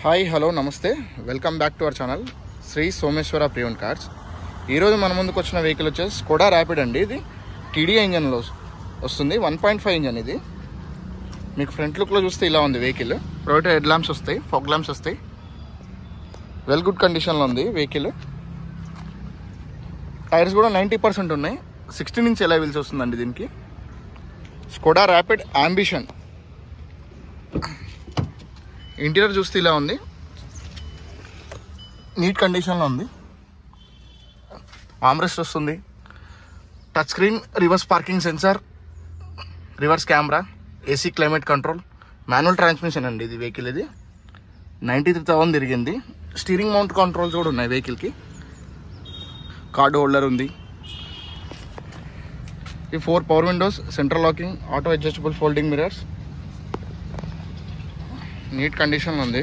Hi hello నమస్తే welcome back to our channel Sri Someshwara Priyon cars. ఈరోజు మన ముందుకు వచ్చిన వెహికల్ వచ్చేసి స్కోడా ర్యాపిడ్ అండి. ఇది టీడీఐ ఇంజన్లో వస్తుంది. 1.5 ఇంజన్. ఇది మీకు ఫ్రంట్ లుక్లో చూస్తే ఇలా ఉంది వెహికల్. ప్రొవైడర్ హెడ్ ల్యాంప్స్ వస్తాయి, ఫాగ్ ల్యాంప్స్ వస్తాయి. వెల్ గుడ్ కండిషన్లో ఉంది వెహికల్. టైర్స్ కూడా 90% ఉన్నాయి. 16 ఇంచ్ ఎలా వీల్స్ వస్తుందండి దీనికి. Skoda rapid ambition. ఇంటీరియర్ చూస్తే ఇలా ఉంది, నీట్ కండిషన్లో ఉంది. ఆర్మ్రెస్ట్ వస్తుంది, touch screen, reverse parking censor, reverse camera, AC climate control, manual transmission అండి ఇది వెహికల్. ఇది 93,000 తిరిగింది. స్టీరింగ్ మౌంట్ కంట్రోల్స్ కూడా ఉన్నాయి వెహికల్కి. కార్డ్ హోల్డర్ ఉంది. ఈ 4 power windows, central locking, auto adjustable folding mirrors, neat కండిషన్లో ఉంది.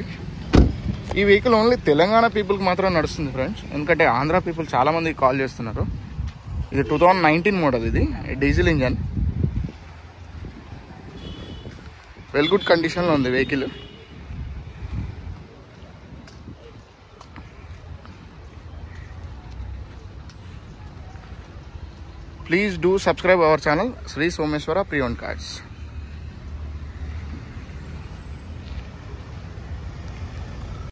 ఈ వెహికల్ ఓన్లీ తెలంగాణ పీపుల్కి మాత్రం నడుస్తుంది ఫ్రెండ్స్, ఎందుకంటే ఆంధ్ర పీపుల్ చాలామంది కాల్ చేస్తున్నారు. ఇది 2019 మోడల్. ఇది డీజిల్ ఇంజన్. వెల్ గుడ్ కండిషన్లో ఉంది vehicle. Please do subscribe our channel Sri Someshwara Priyon cars.